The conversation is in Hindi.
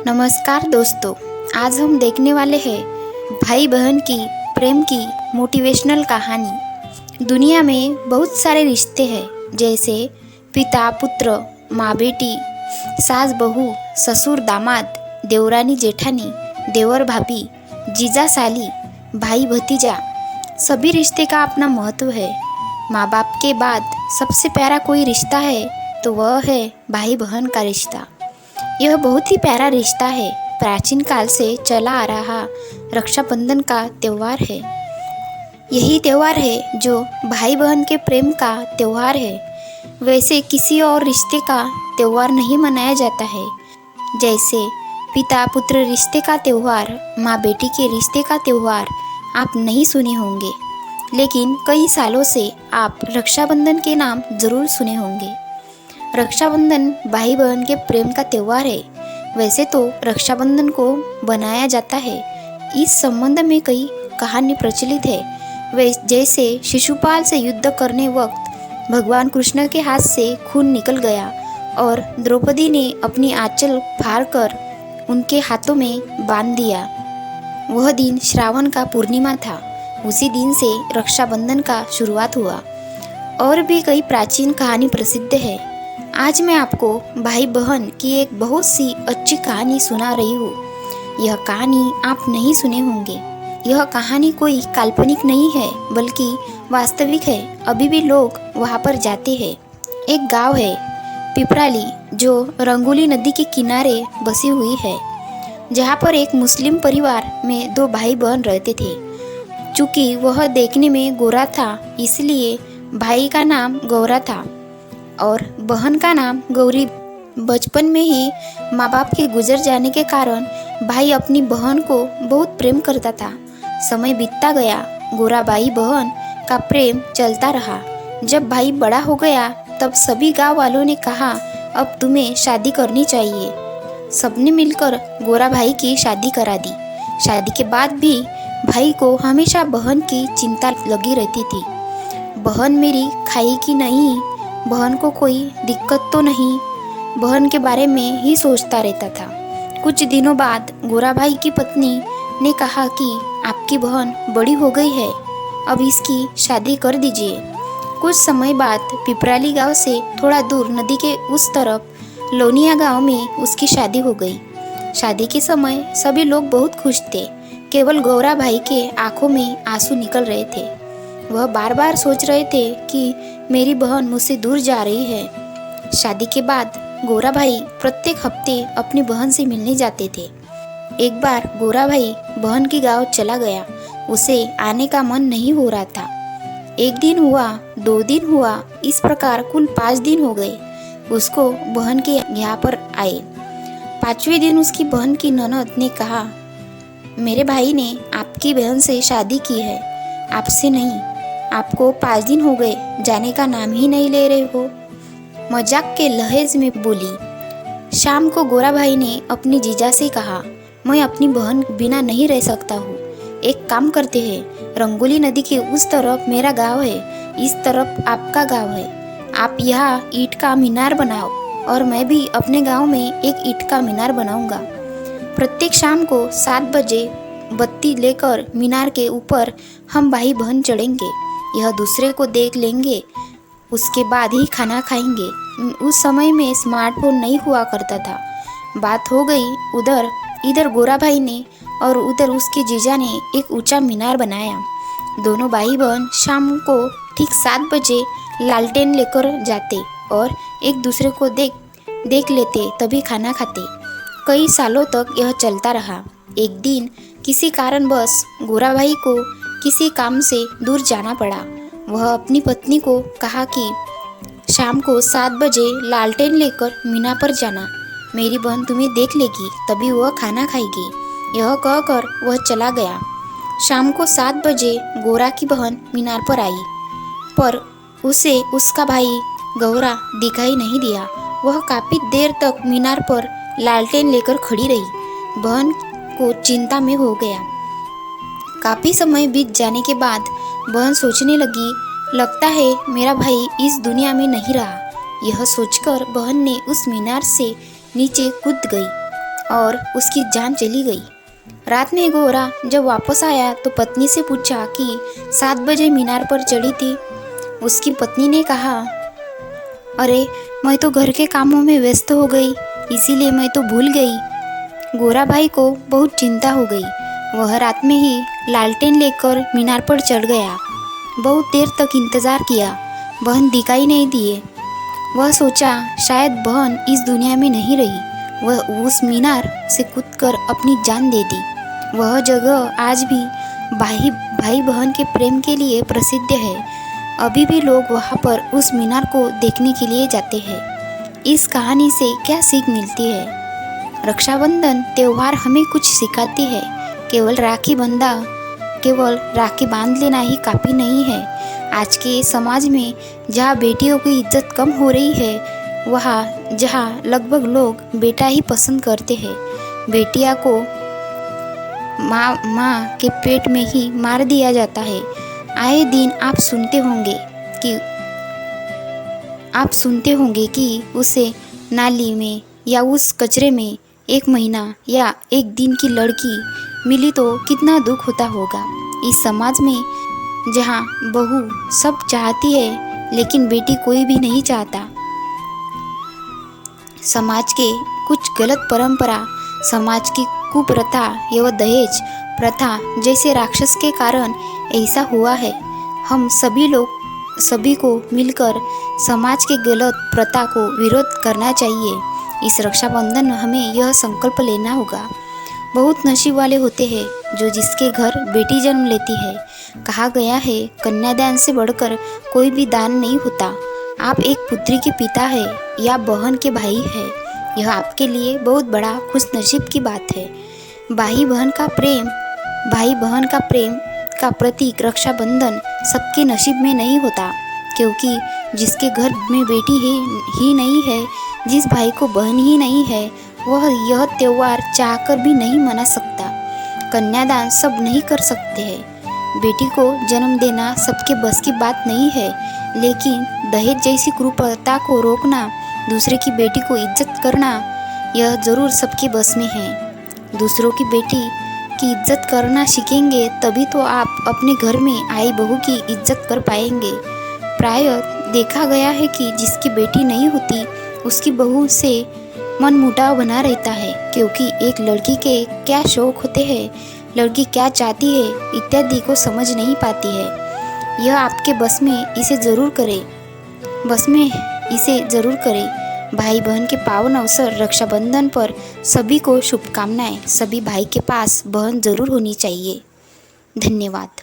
नमस्कार दोस्तों, आज हम देखने वाले हैं भाई बहन की प्रेम की मोटिवेशनल कहानी। दुनिया में बहुत सारे रिश्ते हैं, जैसे पिता पुत्र, माँ बेटी, सास बहू, ससुर दामाद, देवरानी जेठानी, देवर भाभी, जीजा साली, भाई भतीजा। सभी रिश्ते का अपना महत्व है। माँ बाप के बाद सबसे प्यारा कोई रिश्ता है तो वह है भाई बहन का रिश्ता। यह बहुत ही प्यारा रिश्ता है। प्राचीन काल से चला आ रहा रक्षाबंधन का त्यौहार है। यही त्यौहार है जो भाई बहन के प्रेम का त्यौहार है। वैसे किसी और रिश्ते का त्यौहार नहीं मनाया जाता है। जैसे पिता पुत्र रिश्ते का त्यौहार, माँ बेटी के रिश्ते का त्यौहार आप नहीं सुने होंगे, लेकिन कई सालों से आप रक्षाबंधन के नाम जरूर सुने होंगे। रक्षाबंधन भाई बहन के प्रेम का त्यौहार है। वैसे तो रक्षाबंधन को बनाया जाता है। इस संबंध में कई कहानी प्रचलित है। वे जैसे शिशुपाल से युद्ध करने वक्त भगवान कृष्ण के हाथ से खून निकल गया और द्रौपदी ने अपनी आंचल फाड़ कर उनके हाथों में बांध दिया। वह दिन श्रावण का पूर्णिमा था। उसी दिन से रक्षाबंधन का शुरुआत हुआ। और भी कई प्राचीन कहानी प्रसिद्ध है। आज मैं आपको भाई बहन की एक बहुत सी अच्छी कहानी सुना रही हूँ। यह कहानी आप नहीं सुने होंगे। यह कहानी कोई काल्पनिक नहीं है, बल्कि वास्तविक है। अभी भी लोग वहाँ पर जाते हैं। एक गांव है पिपराली, जो रंगोली नदी के किनारे बसी हुई है, जहाँ पर एक मुस्लिम परिवार में दो भाई बहन रहते थे। चूँकि वह देखने में गोरा था, इसलिए भाई का नाम गौरा था और बहन का नाम गौरी। बचपन में ही माँ बाप के गुजर जाने के कारण भाई अपनी बहन को बहुत प्रेम करता था। समय बीतता गया, गोरा भाई बहन का प्रेम चलता रहा। जब भाई बड़ा हो गया, तब सभी गांव वालों ने कहा, अब तुम्हें शादी करनी चाहिए। सबने मिलकर गोरा भाई की शादी करा दी। शादी के बाद भी भाई को हमेशा बहन की चिंता लगी रहती थी। बहन मेरी खाई कि नहीं, बहन को कोई दिक्कत तो नहीं, बहन के बारे में ही सोचता रहता था। कुछ दिनों बाद गोरा भाई की पत्नी ने कहा कि आपकी बहन बड़ी हो गई है, अब इसकी शादी कर दीजिए। कुछ समय बाद पिपराली गांव से थोड़ा दूर नदी के उस तरफ लोनिया गांव में उसकी शादी हो गई। शादी के समय सभी लोग बहुत खुश थे। केवल गोरा भाई के आंखों में आंसू निकल रहे थे। वह बार बार सोच रहे थे कि मेरी बहन मुझसे दूर जा रही है। शादी के बाद गोरा भाई प्रत्येक हफ्ते अपनी बहन से मिलने जाते थे। एक बार गोरा भाई बहन के गांव चला गया। उसे आने का मन नहीं हो रहा था। एक दिन हुआ, 2 दिन हुआ, इस प्रकार कुल 5 दिन हो गए उसको बहन के यहाँ पर आए। 5वें दिन उसकी बहन की ननद ने कहा, मेरे भाई ने आपकी बहन से शादी की है, आपसे नहीं। आपको 5 दिन हो गए, जाने का नाम ही नहीं ले रहे हो। मजाक के लहजे में बोली। शाम को गोरा भाई ने अपनी जीजा से कहा, मैं अपनी बहन बिना नहीं रह सकता हूँ। एक काम करते हैं, रंगोली नदी के उस तरफ मेरा गांव है, इस तरफ आपका गांव है। आप यहाँ ईंट का मीनार बनाओ और मैं भी अपने गांव में एक ईंट का मीनार बनाऊंगा। प्रत्येक शाम को 7 बजे बत्ती लेकर मीनार के ऊपर हम भाई बहन चढ़ेंगे। यह दूसरे को देख लेंगे, उसके बाद ही खाना खाएंगे। उस समय में स्मार्टफोन नहीं हुआ करता था। बात हो गई इधर गोरा भाई ने और उधर उसके जीजा ने एक ऊंचा मीनार बनाया। दोनों भाई बहन शाम को ठीक 7 बजे लालटेन लेकर जाते और एक दूसरे को देख लेते, तभी खाना खाते। कई सालों तक यह चलता रहा। एक दिन किसी कारणवश गोरा भाई को किसी काम से दूर जाना पड़ा। वह अपनी पत्नी को कहा कि शाम को 7 बजे लालटेन लेकर मीना पर जाना, मेरी बहन तुम्हें देख लेगी, तभी वह खाना खाएगी। यह कहकर वह चला गया। शाम को 7 बजे गोरा की बहन मीनार पर आई, पर उसे उसका भाई गौरा दिखाई नहीं दिया। वह काफ़ी देर तक मीनार पर लालटेन लेकर खड़ी रही। बहन को चिंता में हो गया। काफ़ी समय बीत जाने के बाद बहन सोचने लगी, लगता है मेरा भाई इस दुनिया में नहीं रहा। यह सोचकर बहन ने उस मीनार से नीचे कूद गई। और उसकी जान चली गई। रात में गोरा जब वापस आया तो पत्नी से पूछा कि 7 बजे मीनार पर चढ़ी थी। उसकी पत्नी ने कहा, अरे मैं तो घर के कामों में व्यस्त हो गई, इसीलिए मैं तो भूल गई। गोरा भाई को बहुत चिंता हो गई। वह रात में ही लालटेन लेकर मीनार पर चढ़ गया। बहुत देर तक इंतज़ार किया, बहन दिखाई नहीं दिए। वह सोचा शायद बहन इस दुनिया में नहीं रही। वह उस मीनार से कूदकर अपनी जान दे दी। वह जगह आज भी भाई बहन के प्रेम के लिए प्रसिद्ध है। अभी भी लोग वहाँ पर उस मीनार को देखने के लिए जाते हैं। इस कहानी से क्या सीख मिलती है? रक्षाबंधन त्यौहार हमें कुछ सिखाती है। केवल राखी बांध लेना ही काफ़ी नहीं है। आज के समाज में जहाँ बेटियों की इज्जत कम हो रही है, वहाँ जहाँ लगभग लोग बेटा ही पसंद करते हैं, बेटियाँ को माँ के पेट में ही मार दिया जाता है। आए दिन आप सुनते होंगे कि उसे नाली में या उस कचरे में 1 महीना या 1 दिन की लड़की मिली तो कितना दुख होता होगा। इस समाज में जहाँ बहू सब चाहती है लेकिन बेटी कोई भी नहीं चाहता। समाज के कुछ गलत परंपरा, समाज की कुप्रथा एवं दहेज प्रथा जैसे राक्षस के कारण ऐसा हुआ है। हम सभी को मिलकर समाज के गलत प्रथा को विरोध करना चाहिए। इस रक्षाबंधन में हमें यह संकल्प लेना होगा। बहुत नसीब वाले होते हैं जो जिसके घर बेटी जन्म लेती है। कहा गया है, कन्यादान से बढ़कर कोई भी दान नहीं होता। आप एक पुत्री के पिता है या बहन के भाई है, यह आपके लिए बहुत बड़ा खुशनसीब की बात है। भाई बहन का प्रेम का प्रतीक रक्षाबंधन सबके नसीब में नहीं होता, क्योंकि जिसके घर में बेटी ही नहीं है, जिस भाई को बहन ही नहीं है, वह यह त्यौहार चाहकर भी नहीं मना सकता। कन्यादान सब नहीं कर सकते हैं। बेटी को जन्म देना सबके बस की बात नहीं है, लेकिन दहेज जैसी कुप्रथा को रोकना, दूसरे की बेटी को इज्जत करना, यह जरूर सबके बस में है। दूसरों की बेटी की इज्जत करना सीखेंगे तभी तो आप अपने घर में आई बहू की इज्जत कर पाएंगे। प्रायः देखा गया है कि जिसकी बेटी नहीं होती उसकी बहू से मनमुटाव बना रहता है, क्योंकि एक लड़की के क्या शौक होते हैं, लड़की क्या चाहती है इत्यादि को समझ नहीं पाती है। यह आपके बस में इसे ज़रूर करें। भाई बहन के पावन अवसर रक्षाबंधन पर सभी को शुभकामनाएं। सभी भाई के पास बहन ज़रूर होनी चाहिए। धन्यवाद।